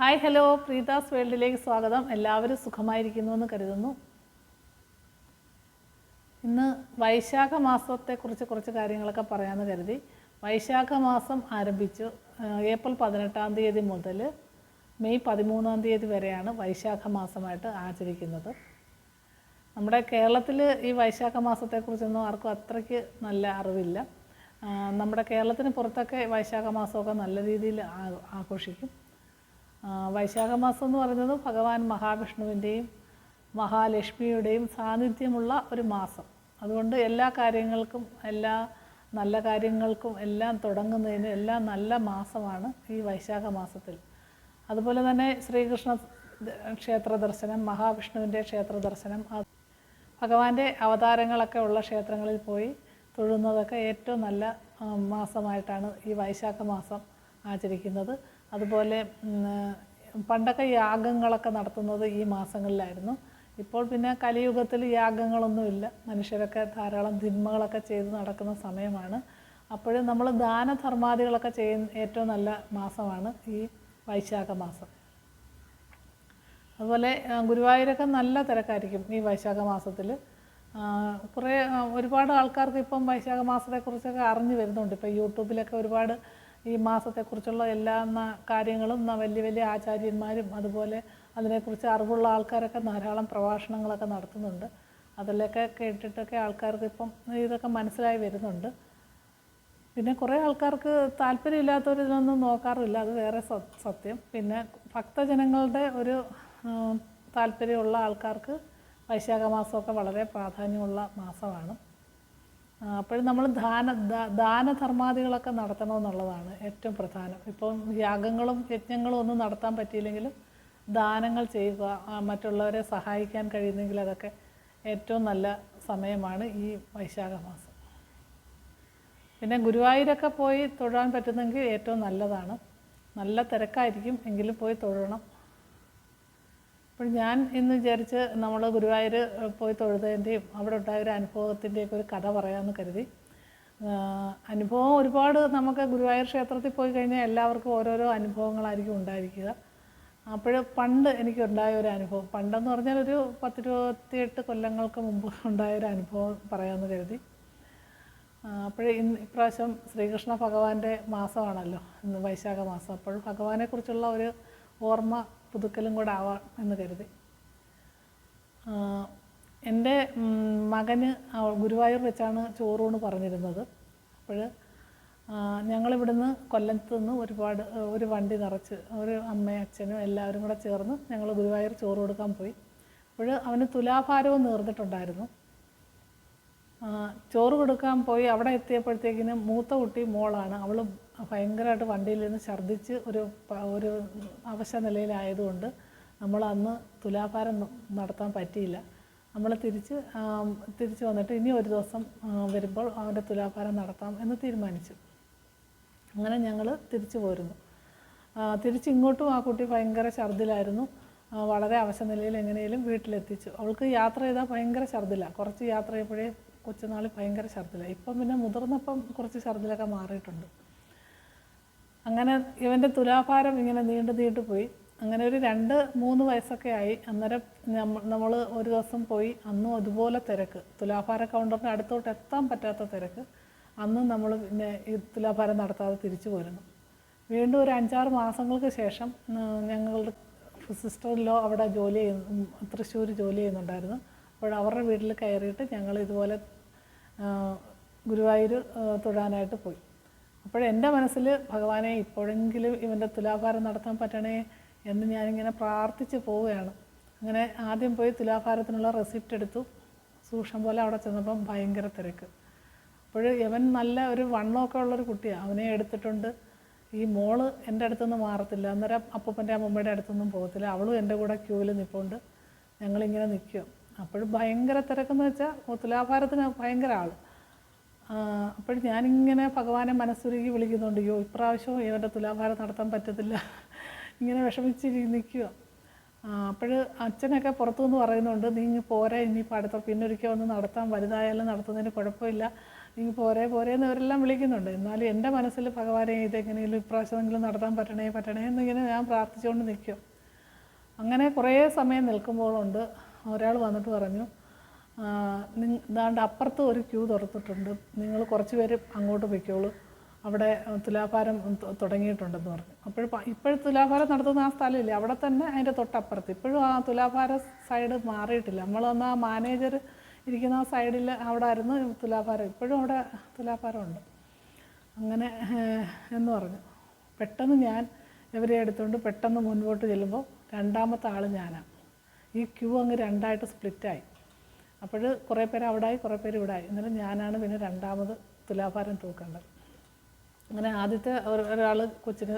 Hi hello പ്രീതാസ് വേൾഡിലേക്ക് സ്വാഗതം. എല്ലാവരും സുഖമായിരിക്കുന്നു എന്ന് കരുതുന്നു. ഇന്ന് വൈശാഖ മാസത്തെക്കുറിച്ച് കുറച്ച് കാര്യങ്ങളൊക്കെ പറയാമെന്ന് കരുതി. വൈശാഖ മാസം ആരംഭിച്ചു. ഏപ്രിൽ 18-ാം തീയതി മുതൽ മെയ് 13-ാം തീയതി വരെയാണ് വൈശാഖ മാസമായിട്ട് ആചരിക്കുന്നത്. നമ്മുടെ കേരളത്തിൽ ഈ വൈശാഖ മാസത്തെക്കുറിച്ചൊന്നും ആർക്കും അത്രയ്ക്ക് നല്ല അറിവില്ല. നമ്മുടെ കേരളത്തിന് പുറത്തൊക്കെ വൈശാഖ മാസമൊക്കെ നല്ല രീതിയിൽ ആഘോഷിക്കും. വൈശാഖ മാസം എന്ന് പറയുന്നത് ഭഗവാൻ മഹാവിഷ്ണുവിൻ്റെയും മഹാലക്ഷ്മിയുടെയും സാന്നിധ്യമുള്ള ഒരു മാസം. അതുകൊണ്ട് എല്ലാ കാര്യങ്ങൾക്കും എല്ലാ നല്ല കാര്യങ്ങൾക്കും എല്ലാം തുടങ്ങുന്നതിന് എല്ലാം നല്ല മാസമാണ് ഈ വൈശാഖ മാസത്തിൽ. അതുപോലെ തന്നെ ശ്രീകൃഷ്ണ ക്ഷേത്ര ദർശനം, മഹാവിഷ്ണുവിൻ്റെ ക്ഷേത്ര ദർശനം, ഭഗവാന്റെ അവതാരങ്ങളൊക്കെ ഉള്ള ക്ഷേത്രങ്ങളിൽ പോയി തൊഴുന്നതൊക്കെ ഏറ്റവും നല്ല മാസമായിട്ടാണ് ഈ വൈശാഖ മാസം ആചരിക്കുന്നത്. അതുപോലെ പണ്ടൊക്കെ യാഗങ്ങളൊക്കെ നടത്തുന്നത് ഈ മാസങ്ങളിലായിരുന്നു. ഇപ്പോൾ പിന്നെ കലിയുഗത്തിൽ യാഗങ്ങളൊന്നുമില്ല. മനുഷ്യരൊക്കെ ധാരാളം തിന്മകളൊക്കെ ചെയ്ത് നടക്കുന്ന സമയമാണ്. അപ്പോഴും നമ്മൾ ദാനധർമാദികളൊക്കെ ചെയ്യുന്ന ഏറ്റവും നല്ല മാസമാണ് ഈ വൈശാഖ മാസം. അതുപോലെ ഗുരുവായൂരൊക്കെ നല്ല തിരക്കായിരിക്കും ഈ വൈശാഖ മാസത്തിൽ. ഒരുപാട് ആൾക്കാർക്ക് ഇപ്പം വൈശാഖ മാസത്തെക്കുറിച്ചൊക്കെ അറിഞ്ഞു വരുന്നുണ്ട്. ഇപ്പോൾ യൂട്യൂബിലൊക്കെ ഒരുപാട് ഈ മാസത്തെക്കുറിച്ചുള്ള എല്ലാ കാര്യങ്ങളും വലിയ വലിയ ആചാര്യന്മാരും അതുപോലെ അതിനെക്കുറിച്ച് അറിവുള്ള ആൾക്കാരൊക്കെ ധാരാളം പ്രഭാഷണങ്ങളൊക്കെ നടത്തുന്നുണ്ട്. അതിലൊക്കെ കേട്ടിട്ടൊക്കെ ആൾക്കാർക്ക് ഇപ്പം ഇതൊക്കെ മനസ്സിലായി വരുന്നുണ്ട്. പിന്നെ കുറേ ആൾക്കാർക്ക് താല്പര്യമില്ലാത്തവർ ഇതൊന്നും നോക്കാറില്ല, അത് വേറെ സത്യം. പിന്നെ ഭക്തജനങ്ങളുടെ ഒരു താല്പര്യമുള്ള ആൾക്കാർക്ക് വൈശാഖ മാസമൊക്കെ വളരെ പ്രാധാന്യമുള്ള മാസമാണ്. അപ്പോഴും നമ്മൾ ദാനധർമാദികളൊക്കെ നടത്തണമെന്നുള്ളതാണ് ഏറ്റവും പ്രധാനം. ഇപ്പം യാഗങ്ങളും യജ്ഞങ്ങളും ഒന്നും നടത്താൻ പറ്റിയില്ലെങ്കിലും ദാനങ്ങൾ ചെയ്യുക, മറ്റുള്ളവരെ സഹായിക്കാൻ കഴിയുന്നെങ്കിൽ അതൊക്കെ ഏറ്റവും നല്ല സമയമാണ് ഈ വൈശാഖ മാസം. പിന്നെ ഗുരുവായൂരൊക്കെ പോയി തൊഴാൻ പറ്റുന്നെങ്കിൽ ഏറ്റവും നല്ലതാണ്. നല്ല തിരക്കായിരിക്കും, എങ്കിലും പോയി തൊഴണം. അപ്പോൾ ഞാൻ ഇന്ന് വിചാരിച്ച് നമ്മൾ ഗുരുവായൂർ പോയി തൊഴുതതിൻ്റെയും അവിടെ ഉണ്ടായൊരു അനുഭവത്തിൻ്റെയൊക്കെ ഒരു കഥ പറയാമെന്ന് കരുതി. അനുഭവം ഒരുപാട് നമുക്ക് ഗുരുവായൂർ ക്ഷേത്രത്തിൽ പോയി കഴിഞ്ഞാൽ എല്ലാവർക്കും ഓരോരോ അനുഭവങ്ങളായിരിക്കും ഉണ്ടായിരിക്കുക. അപ്പോൾ പണ്ട് എനിക്കുണ്ടായ ഒരു അനുഭവം, പണ്ടെന്ന് പറഞ്ഞാൽ ഒരു 10-28 കൊല്ലങ്ങൾക്ക് മുമ്പ് ഉണ്ടായൊരു അനുഭവം പറയാമെന്ന് കരുതി. അപ്പോൾ ഇപ്രാവശ്യം ശ്രീകൃഷ്ണ ഭഗവാന്റെ മാസമാണല്ലോ ഇന്ന് വൈശാഖ മാസം. അപ്പോൾ ഭഗവാനെക്കുറിച്ചുള്ള ഒരു ഓർമ്മ പുതുക്കലും കൂടെ ആവാം എന്ന് കരുതി. എൻ്റെ മകന് ഗുരുവായൂർ വെച്ചാണ് ചോറൂണ് പറഞ്ഞിരുന്നത്. അപ്പോൾ ഞങ്ങളിവിടുന്ന് കൊല്ലത്ത് നിന്ന് ഒരു വണ്ടി നിറച്ച് ഒരു അമ്മയും അച്ഛനും എല്ലാവരും കൂടെ ചേർന്ന് ഞങ്ങൾ ഗുരുവായൂർ ചോറ് കൊടുക്കാൻ പോയി. അപ്പോൾ അവന് തുലാഭാരവും നേർന്നിട്ടുണ്ടായിരുന്നു. ചോറ് കൊടുക്കാൻ പോയി അവിടെ എത്തിയപ്പോഴത്തേക്കിനും മൂത്ത കുട്ടി മോളാണ്. അവൾ ഭയങ്കരമായിട്ട് വണ്ടിയിൽ നിന്ന് ഛർദ്ദിച്ച് ഒരു അവശ നിലയിലായതുകൊണ്ട് നമ്മൾ അന്ന് തുലാഭാരം നടത്താൻ പറ്റിയില്ല. നമ്മൾ തിരിച്ച് വന്നിട്ട് ഇനി ഒരു ദിവസം വരുമ്പോൾ അവൻ്റെ തുലാഭാരം നടത്താം എന്ന് തീരുമാനിച്ചു. അങ്ങനെ ഞങ്ങൾ തിരിച്ചു പോരുന്നു. തിരിച്ചിങ്ങോട്ടും ആ കുട്ടി ഭയങ്കര ഛർദ്ദിലായിരുന്നു. വളരെ അവശ നിലയിൽ എങ്ങനെയും വീട്ടിലെത്തിച്ചു. അവൾക്ക് യാത്ര ചെയ്താൽ ഭയങ്കര ഛർദ്ദിലാണ്. കുറച്ച് യാത്ര ചെയ്യപ്പോഴേ കൊച്ചുനാളിൽ ഭയങ്കര ഛർദ്ദിലാണ്. ഇപ്പം പിന്നെ മുതിർന്നപ്പം കുറച്ച് ഛർദ്ദിലൊക്കെ മാറിയിട്ടുണ്ട്. അങ്ങനെ ഇവൻ്റെ തുലാഭാരം ഇങ്ങനെ നീണ്ടു പോയി. അങ്ങനെ ഒരു 2-3 വയസ്സൊക്കെ ആയി. അന്നേരം നമ്മൾ ഒരു ദിവസം പോയി. അന്നും അതുപോലെ തിരക്ക്, തുലാഭാര കൗണ്ടറിന് അടുത്തോട്ട് എത്താൻ പറ്റാത്ത തിരക്ക്. അന്നും നമ്മൾ പിന്നെ ഈ തുലാഭാരം നടത്താതെ തിരിച്ചു പോരുന്നു. വീണ്ടും ഒരു 5-6 മാസങ്ങൾക്ക് ശേഷം ഞങ്ങളുടെ സിസ്റ്ററിലോ അവിടെ തൃശ്ശൂർ ജോലി ചെയ്യുന്നുണ്ടായിരുന്നു. അപ്പോൾ അവരുടെ വീട്ടിൽ കയറിയിട്ട് ഞങ്ങൾ ഇതുപോലെ ഗുരുവായൂർ തൊഴാനായിട്ട് പോയി. അപ്പോഴെൻ്റെ മനസ്സിൽ ഭഗവാനെ ഇപ്പോഴെങ്കിലും ഇവൻ്റെ തുലാഭാരം നടത്താൻ പറ്റണേ എന്ന് ഞാനിങ്ങനെ പ്രാർത്ഥിച്ച് പോവുകയാണ്. അങ്ങനെ ആദ്യം പോയി തുലാഭാരത്തിനുള്ള റെസിപ്റ്റ് എടുത്തു. സൂക്ഷ്മം പോലെ അവിടെ ചെന്നപ്പം ഭയങ്കര തിരക്ക്. അപ്പോൾ ഇവൻ നല്ല ഒരു വണ്ണമൊക്കെ ഉള്ളൊരു കുട്ടിയാണ്. അവനെ എടുത്തിട്ടുണ്ട്. ഈ മോള് എൻ്റെ അടുത്തൊന്നും മാറത്തില്ല. അന്നേരം അപ്പൂപ്പൻ്റെ അമ്മൂമ്മയുടെ അടുത്തൊന്നും പോകത്തില്ല. അവളും എൻ്റെ കൂടെ ക്യൂവിൽ നിൽപ്പുണ്ട്. ഞങ്ങളിങ്ങനെ നിൽക്കുക. അപ്പോഴും ഭയങ്കര തിരക്കെന്ന് വെച്ചാൽ തുലാഭാരത്തിന് ഭയങ്കര ആൾ. അപ്പോൾ ഞാനിങ്ങനെ ഭഗവാനെ മനസ്സുരുകി വിളിക്കുന്നുണ്ട്, അയ്യോ ഇപ്രാവശ്യവും ഇവൻ്റെ തുലാഭാരം നടത്താൻ പറ്റത്തില്ല, ഇങ്ങനെ വിഷമിച്ച് നിൽക്കുക. അപ്പോൾ അച്ഛനൊക്കെ പുറത്തുനിന്ന് പറയുന്നുണ്ട്, നീ പോരാ, ഇനിയിപ്പോൾ പിന്നൊരിക്കൽ ഒന്ന് നടത്താൻ, വലുതായാലും നടത്തുന്നതിന് കുഴപ്പമില്ല, എനിക്ക് പോരേ പോരേന്ന് അവരെല്ലാം വിളിക്കുന്നുണ്ട്. എന്നാലും എൻ്റെ മനസ്സിൽ ഭഗവാനെ ഇതെങ്ങനെയും ഇപ്രാവശ്യമെങ്കിലും നടത്താൻ പറ്റണേ എന്നിങ്ങനെ ഞാൻ പ്രാർത്ഥിച്ചുകൊണ്ട് നിൽക്കും. അങ്ങനെ കുറേ സമയം നിൽക്കുമ്പോഴുണ്ട് ഒരാൾ വന്നിട്ട് പറഞ്ഞു, ഇതാണ്ട് അപ്പുറത്ത് ഒരു ക്യൂ തുറന്നിട്ടുണ്ട്, നിങ്ങൾ കുറച്ച് പേര് അങ്ങോട്ട് പൊയ്ക്കോളൂ, അവിടെ തുലാഭാരം തുടങ്ങിയിട്ടുണ്ടെന്ന് പറഞ്ഞു. ഇപ്പോഴും തുലാഭാരം നടത്തുന്ന ആ സ്ഥലമില്ലേ, അവിടെ തന്നെ അതിൻ്റെ തൊട്ടപ്പുറത്ത് ഇപ്പോഴും ആ തുലാഭാര സൈഡ് മാറിയിട്ടില്ല. നമ്മൾ വന്ന ആ മാനേജർ ഇരിക്കുന്ന ആ സൈഡിൽ അവിടെ ആയിരുന്നു തുലാഭാരം, ഇപ്പോഴും അവിടെ തുലാഭാരമുണ്ട്. അങ്ങനെ എന്ന് പറഞ്ഞു. പെട്ടെന്ന് ഞാൻ ഇവരെ എടുത്തുകൊണ്ട് പെട്ടെന്ന് മുൻപോട്ട് ചെല്ലുമ്പോൾ രണ്ടാമത്തെ ആൾ ഞാനാണ്. ഈ ക്യൂ അങ്ങ് രണ്ടായിട്ട് സ്പ്ലിറ്റായി. അപ്പോൾ കുറേ പേര് അവിടായി, കുറേ പേര് ഇവിടായി. എന്നാലും ഞാനാണ് പിന്നെ രണ്ടാമത് തുലാഭാരം തൂക്കേണ്ടത്. അങ്ങനെ ആദ്യത്തെ ഒരാൾ കൊച്ചിന്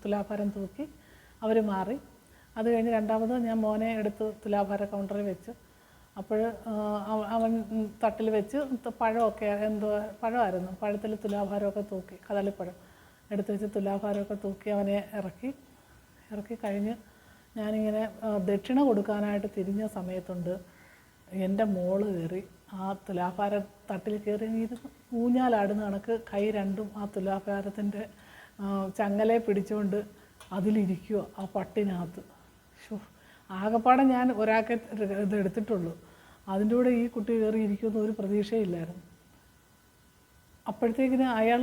തുലാഭാരം തൂക്കി, അവർ മാറി. അത് കഴിഞ്ഞ് രണ്ടാമത് ഞാൻ മോനെ എടുത്ത് തുലാഭാര കൗണ്ടറിൽ വെച്ച്. അപ്പോൾ അവൻ തട്ടിൽ വെച്ച് പഴമൊക്കെ പഴമായിരുന്നു, പഴത്തിൽ തുലാഭാരമൊക്കെ തൂക്കി, കദളിപ്പഴം എടുത്ത് വെച്ച് തുലാഭാരമൊക്കെ തൂക്കി അവനെ ഇറക്കി കഴിഞ്ഞ് ഞാനിങ്ങനെ ദക്ഷിണ കൊടുക്കാനായിട്ട് തിരിഞ്ഞ സമയത്തുണ്ട് എൻ്റെ മോള് കയറി ആ തുലാഭാര തട്ടിൽ കയറി ഇരുന്ന് ഊഞ്ഞാലാടുന്ന കണക്ക് കൈ രണ്ടും ആ തുലാഭാരത്തിൻ്റെ ചങ്ങലയെ പിടിച്ചുകൊണ്ട് അതിലിരിക്കുക ആ പട്ടിനകത്ത്. ആകപ്പാടെ ഞാൻ ഒരാൾക്ക് ഇത് എടുത്തിട്ടുള്ളൂ, അതിൻ്റെ കൂടെ ഈ കുട്ടി കയറി ഇരിക്കുമെന്ന് ഒരു പ്രതീക്ഷയില്ലായിരുന്നു. അപ്പോഴത്തേക്കിന് അയാൾ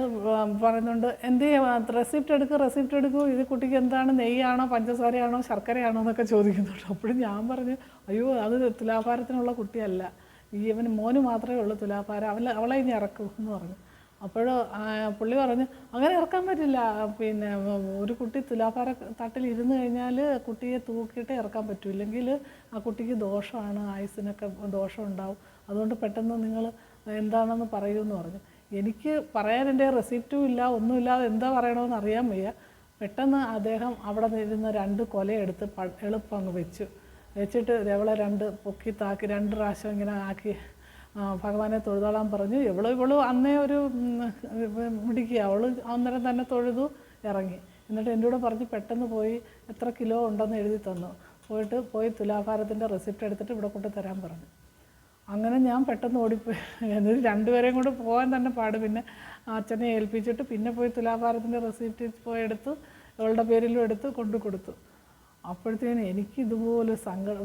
പറയുന്നുണ്ട്, എന്ത് റെസിപ്റ്റ് എടുക്കൂ, ഇത് കുട്ടിക്ക് എന്താണ്, നെയ്യാണോ പഞ്ചസാരയാണോ ശർക്കരയാണോ എന്നൊക്കെ ചോദിക്കുന്നുണ്ട്. അപ്പോഴും ഞാൻ പറഞ്ഞു, അയ്യോ അത് തുലാഭാരത്തിനുള്ള കുട്ടിയല്ല, ഇവന് മോന് മാത്രമേ ഉള്ളൂ തുലാഭാരം, അവളെ ഇനി ഇറക്കൂ എന്ന് പറഞ്ഞു. അപ്പോൾ പുള്ളി പറഞ്ഞു, അങ്ങനെ ഇറക്കാൻ പറ്റില്ല, പിന്നെ ഒരു കുട്ടി തുലാഭാര തട്ടിൽ ഇരുന്ന് കഴിഞ്ഞാൽ കുട്ടിയെ തൂക്കിയിട്ട് ഇറക്കാൻ പറ്റും, ഇല്ലെങ്കിൽ ആ കുട്ടിക്ക് ദോഷമാണ്, ആയുസ്സിനൊക്കെ ദോഷം ഉണ്ടാവും, അതുകൊണ്ട് പെട്ടെന്ന് നിങ്ങൾ എന്താണെന്ന് പറയൂന്ന് പറഞ്ഞു. എനിക്ക് പറയാൻ എൻ്റെ റെസിപ്റ്റും ഇല്ല, ഒന്നുമില്ലാതെ എന്താ പറയണമെന്ന് അറിയാൻ വയ്യ. പെട്ടെന്ന് അദ്ദേഹം അവിടെ ഇരുന്ന് 2 കൊലയെടുത്ത് എളുപ്പം അങ്ങ് വെച്ചിട്ട് അവളെ 2 പൊക്കി താക്കി 2 പ്രാവശ്യം ഇങ്ങനെ ആക്കി ഭഗവാനെ തൊഴുതോളാൻ പറഞ്ഞു. ഇവളും അന്നേ ഒരു മിടിക്കുക, അവൾ അന്നേരം തന്നെ തൊഴുതു ഇറങ്ങി. എന്നിട്ട് എൻ്റെ കൂടെ പറഞ്ഞ് പെട്ടെന്ന് പോയി എത്ര കിലോ ഉണ്ടെന്ന് എഴുതി തന്നു. പോയി തുലാഭാരത്തിൻ്റെ റെസിപ്റ്റ് എടുത്തിട്ട് ഇവിടെ കൊണ്ട് തരാൻ പറഞ്ഞു. അങ്ങനെ ഞാൻ പെട്ടെന്ന് ഓടിപ്പോയി. എന്നിട്ട് 2 പേരെയും കൊണ്ട് പോകാൻ തന്നെ പാട്. പിന്നെ അച്ഛനെ ഏൽപ്പിച്ചിട്ട് പിന്നെ പോയി തുലാഭാരത്തിൻ്റെ റെസിപ്റ്റ് പോയി എടുത്ത് അവളുടെ പേരിലും എടുത്ത് കൊണ്ടു കൊടുത്തു. അപ്പോഴത്തേനും എനിക്ക് ഇതുപോലെ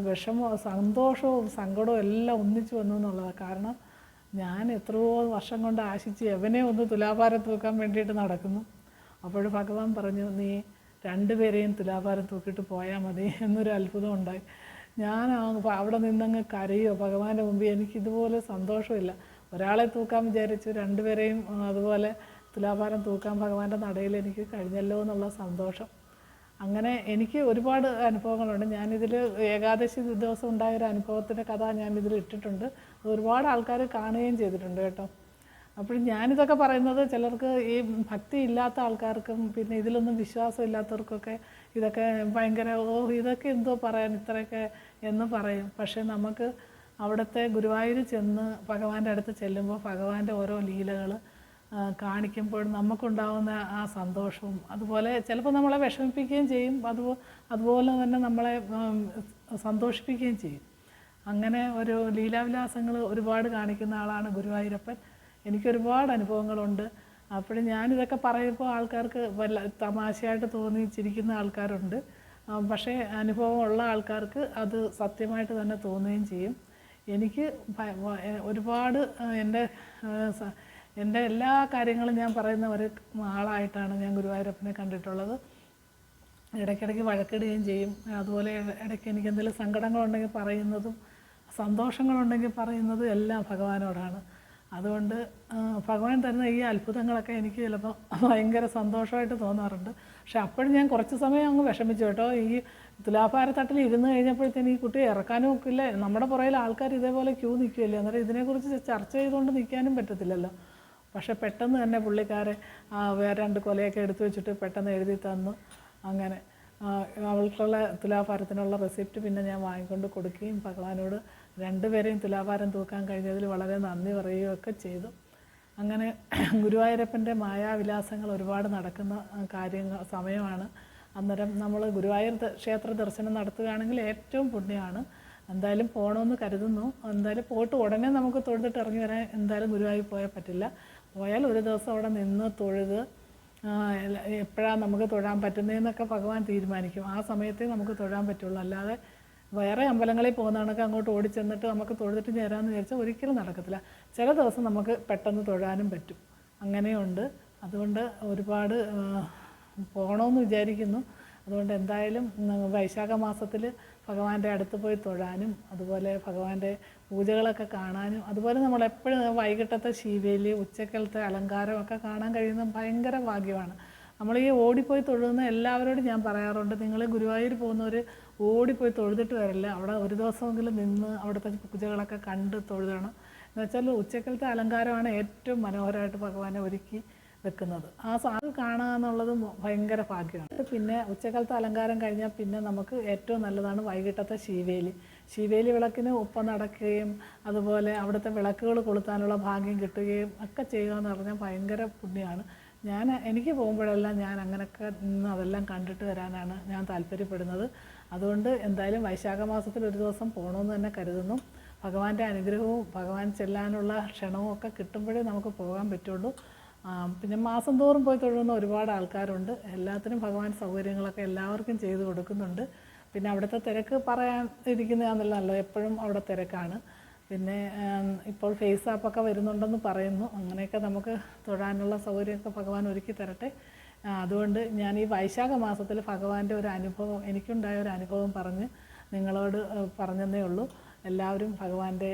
വിഷമവും സന്തോഷവും സങ്കടവും എല്ലാം ഒന്നിച്ചു വന്നു എന്നുള്ളതാണ്. കാരണം ഞാൻ എത്രയോ വർഷം കൊണ്ട് ആശിച്ച് എവനെ ഒന്ന് തുലാഭാരം തൂക്കാൻ വേണ്ടിയിട്ട് നടക്കുന്നു. അപ്പോൾ ഭഗവാൻ പറഞ്ഞു, നീ 2 പേരെയും തുലാഭാരം തൂക്കിയിട്ട് പോയാൽ മതി എന്നൊരു അത്ഭുതം ഉണ്ടായി. ഞാൻ അവിടെ നിന്നങ്ങ് കരയോ ഭഗവാന്റെ മുമ്പിൽ. എനിക്കിതുപോലെ സന്തോഷമില്ല. ഒരാളെ തൂക്കാൻ വിചാരിച്ചു, 2 പേരെയും അതുപോലെ തുലാഭാരം തൂക്കാൻ ഭഗവാന്റെ നടയിൽ എനിക്ക് കഴിഞ്ഞല്ലോ എന്നുള്ള സന്തോഷം. അങ്ങനെ എനിക്ക് ഒരുപാട് അനുഭവങ്ങളുണ്ട്. ഞാനിതിൽ ഏകാദശി ദിവസം ഉണ്ടായൊരു അനുഭവത്തിൻ്റെ കഥ ഞാനിതിൽ ഇട്ടിട്ടുണ്ട്. ഒരുപാട് ആൾക്കാർ കാണുകയും ചെയ്തിട്ടുണ്ട് കേട്ടോ. അപ്പോൾ ഞാനിതൊക്കെ പറയുന്നത് ചിലർക്ക് ഈ ഭക്തി ഇല്ലാത്ത ആൾക്കാർക്കും പിന്നെ ഇതിലൊന്നും വിശ്വാസം ഇല്ലാത്തവർക്കൊക്കെ ഇതൊക്കെ ഭയങ്കര ഇതൊക്കെ എന്തോ പറയാൻ ഇത്രയൊക്കെ എന്ന് പറയും. പക്ഷേ നമുക്ക് അവിടുത്തെ ഗുരുവായൂർ ചെന്ന് ഭഗവാന്റെ അടുത്ത് ചെല്ലുമ്പോൾ ഭഗവാന്റെ ഓരോ ലീലകൾ കാണിക്കുമ്പോൾ നമുക്കുണ്ടാകുന്ന ആ സന്തോഷവും അതുപോലെ ചിലപ്പോൾ നമ്മളെ വിഷമിപ്പിക്കുകയും ചെയ്യും, അതുപോലെ തന്നെ നമ്മളെ സന്തോഷിപ്പിക്കുകയും ചെയ്യും. അങ്ങനെ ഒരു ലീലാവിലാസങ്ങൾ ഒരുപാട് കാണിക്കുന്ന ആളാണ് ഗുരുവായൂരപ്പൻ. എനിക്കൊരുപാട് അനുഭവങ്ങളുണ്ട്. അപ്പോഴും ഞാനിതൊക്കെ പറയുമ്പോൾ ആൾക്കാർക്ക് തമാശയായിട്ട് തോന്നി ചിരിക്കുന്ന ആൾക്കാരുണ്ട്. പക്ഷേ അനുഭവമുള്ള ആൾക്കാർക്ക് അത് സത്യമായിട്ട് തന്നെ തോന്നുകയും ചെയ്യും. എനിക്ക് ഒരുപാട് എൻ്റെ എല്ലാ കാര്യങ്ങളും ഞാൻ പറയുന്ന ഒരു ആളായിട്ടാണ് ഞാൻ ഗുരുവായൂരപ്പനെ കണ്ടിട്ടുള്ളത്. ഇടയ്ക്കിടയ്ക്ക് വഴക്കിടുകയും ചെയ്യും. അതുപോലെ ഇടയ്ക്ക് എനിക്ക് എന്തെങ്കിലും സങ്കടങ്ങളുണ്ടെങ്കിൽ പറയുന്നതും സന്തോഷങ്ങളുണ്ടെങ്കിൽ പറയുന്നതും എല്ലാം ഭഗവാനോടാണ്. അതുകൊണ്ട് ഭഗവാൻ തരുന്ന ഈ അത്ഭുതങ്ങളൊക്കെ എനിക്ക് ചിലപ്പോൾ ഭയങ്കര സന്തോഷമായിട്ട് തോന്നാറുണ്ട്. പക്ഷെ അപ്പോഴും ഞാൻ കുറച്ച് സമയം അങ്ങ് വിഷമിച്ചു കേട്ടോ. ഈ തുലാഭാരത്തട്ടിൽ ഇരുന്ന് കഴിഞ്ഞപ്പോഴത്തേന് ഈ കുട്ടിയെ ഇറക്കാനും ഒക്കില്ല. നമ്മുടെ പുറകിൽ ആൾക്കാർ ഇതേപോലെ ക്യൂ നിൽക്കുകയല്ലേ, അന്നേരം ഇതിനെക്കുറിച്ച് ചർച്ച ചെയ്തുകൊണ്ട് നിൽക്കാനും പറ്റത്തില്ലല്ലോ. പക്ഷെ പെട്ടെന്ന് തന്നെ പുള്ളിക്കാരെ വേറെ 2 കൊലയൊക്കെ എടുത്തു വെച്ചിട്ട് പെട്ടെന്ന് എഴുതി തന്നു. അങ്ങനെ അവൾക്കുള്ള തുലാഭാരത്തിനുള്ള റെസിപ്റ്റ് പിന്നെ ഞാൻ വാങ്ങിക്കൊണ്ട് കൊടുക്കുകയും ഭഗവാനോട് 2 പേരെയും തുലാഭാരം തൂക്കാൻ കഴിഞ്ഞതിൽ വളരെ നന്ദി പറയുകയൊക്കെ ചെയ്തു. അങ്ങനെ ഗുരുവായൂരപ്പൻ്റെ മായാവിലാസങ്ങൾ ഒരുപാട് നടക്കുന്ന സമയമാണ്. അന്നേരം നമ്മൾ ഗുരുവായൂർ ക്ഷേത്ര ദർശനം നടത്തുകയാണെങ്കിൽ ഏറ്റവും പുണ്യമാണ്. എന്തായാലും പോകണമെന്ന് കരുതുന്നു. എന്തായാലും പോയിട്ട് ഉടനെ നമുക്ക് തൊഴുതിട്ട് ഇറങ്ങി വരാൻ എന്തായാലും ഗുരുവായൂർ പോയാൽ പറ്റില്ല. പോയാൽ ഒരു ദിവസം അവിടെ നിന്ന് തൊഴുത് എപ്പോഴാണ് നമുക്ക് തൊഴാൻ പറ്റുന്നതെന്നൊക്കെ ഭഗവാൻ തീരുമാനിക്കും. ആ സമയത്തേ നമുക്ക് തൊഴാൻ പറ്റുള്ളൂ. അല്ലാതെ വേറെ അമ്പലങ്ങളിൽ പോകുന്ന കണക്ക് അങ്ങോട്ട് ഓടിച്ചെന്നിട്ട് നമുക്ക് തൊഴുതിട്ട് ചേരാമെന്ന് വിചാരിച്ചാൽ ഒരിക്കലും നടക്കത്തില്ല. ചില ദിവസം നമുക്ക് പെട്ടെന്ന് തൊഴാനും പറ്റും, അങ്ങനെയുണ്ട്. അതുകൊണ്ട് ഒരുപാട് പോകണമെന്ന് വിചാരിക്കുന്നു. അതുകൊണ്ട് എന്തായാലും വൈശാഖ മാസത്തിൽ ഭഗവാന്റെ അടുത്ത് പോയി തൊഴാനും അതുപോലെ ഭഗവാന്റെ പൂജകളൊക്കെ കാണാനും അതുപോലെ നമ്മളെപ്പോഴും വൈകിട്ടത്തെ ശീവേലി ഉച്ചക്കലത്തെ അലങ്കാരമൊക്കെ കാണാൻ കഴിയുന്നത് ഭയങ്കര ഭാഗ്യമാണ്. നമ്മൾ ഈ ഓടിപ്പോയി തൊഴുന്ന എല്ലാവരോടും ഞാൻ പറയാറുണ്ട്, നിങ്ങൾ ഗുരുവായൂർ പോകുന്നവർ ഓടിപ്പോയി തൊഴുതിട്ട് വരില്ല, അവിടെ ഒരു ദിവസമെങ്കിലും നിന്ന് അവിടുത്തെ പൂജകളൊക്കെ കണ്ട് തൊഴുതണം. എന്നുവെച്ചാൽ ഉച്ചക്കലത്തെ അലങ്കാരമാണ് ഏറ്റവും മനോഹരമായിട്ട് ഭഗവാനെ ഒരുക്കി വെക്കുന്നത്. അത് കാണുക എന്നുള്ളത് ഭയങ്കര ഭാഗ്യമാണ്. പിന്നെ ഉച്ചക്കാലത്തെ അലങ്കാരം കഴിഞ്ഞാൽ പിന്നെ നമുക്ക് ഏറ്റവും നല്ലതാണ് വൈകിട്ടത്തെ ശീവേലി വിളക്കിന് ഒപ്പം നടക്കുകയും അതുപോലെ അവിടുത്തെ വിളക്കുകൾ കൊളുത്താനുള്ള ഭാഗ്യം കിട്ടുകയും ഒക്കെ ചെയ്യുക എന്ന് പറഞ്ഞാൽ ഭയങ്കര പുണ്യമാണ്. എനിക്ക് പോകുമ്പോഴെല്ലാം ഞാൻ അങ്ങനെയൊക്കെ നിന്ന് അതെല്ലാം കണ്ടിട്ട് വരാനാണ് ഞാൻ താല്പര്യപ്പെടുന്നത്. അതുകൊണ്ട് എന്തായാലും വൈശാഖ മാസത്തിൽ ഒരു ദിവസം പോകണമെന്ന് തന്നെ കരുതുന്നു. ഭഗവാന്റെ അനുഗ്രഹവും ഭഗവാൻ ചെല്ലാനുള്ള ക്ഷണവും ഒക്കെ കിട്ടുമ്പോഴേ നമുക്ക് പോകാൻ പറ്റുള്ളൂ. പിന്നെ മാസം തോറും പോയി തൊഴുന്ന ഒരുപാട് ആൾക്കാരുണ്ട്. എല്ലാത്തിനും ഭഗവാൻ സൗകര്യങ്ങളൊക്കെ എല്ലാവർക്കും ചെയ്തു കൊടുക്കുന്നുണ്ട്. പിന്നെ അവിടുത്തെ തിരക്ക് പറയാൻ ഇരിക്കുന്നതാണല്ലോ, എപ്പോഴും അവിടെ തിരക്കാണ്. പിന്നെ ഇപ്പോൾ ഫേസ് ആപ്പൊക്കെ വരുന്നുണ്ടെന്ന് പറയുന്നു. അങ്ങനെയൊക്കെ നമുക്ക് തൊഴാനുള്ള സൗകര്യമൊക്കെ ഭഗവാൻ ഒരുക്കി തരട്ടെ. അതുകൊണ്ട് ഞാൻ ഈ വൈശാഖ മാസത്തിൽ ഭഗവാന്റെ ഒരു അനുഭവം, എനിക്കുണ്ടായ ഒരു അനുഭവം പറഞ്ഞ് നിങ്ങളോട് പറഞ്ഞതേ ഉള്ളൂ. എല്ലാവരും ഭഗവാന്റെ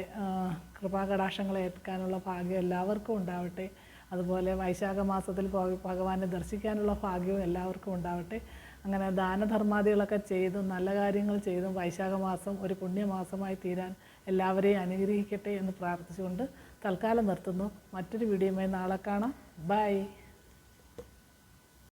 കൃപാകടാക്ഷങ്ങളെ ഏൽക്കാനുള്ള ഭാഗ്യം എല്ലാവർക്കും ഉണ്ടാവട്ടെ. അതുപോലെ വൈശാഖ മാസത്തിൽ ഭഗവാനെ ദർശിക്കാനുള്ള ഭാഗ്യവും എല്ലാവർക്കും ഉണ്ടാവട്ടെ. അങ്ങനെ ദാനധർമാദികളൊക്കെ ചെയ്തും നല്ല കാര്യങ്ങൾ ചെയ്തും വൈശാഖ മാസം ഒരു പുണ്യമാസമായി തീരാൻ എല്ലാവരെയും അനുഗ്രഹിക്കട്ടെ എന്ന് പ്രാർത്ഥിച്ചുകൊണ്ട് തൽക്കാലം നിർത്തുന്നു. മറ്റൊരു വീഡിയോയുമായി നാളെ കാണാം. ബൈ.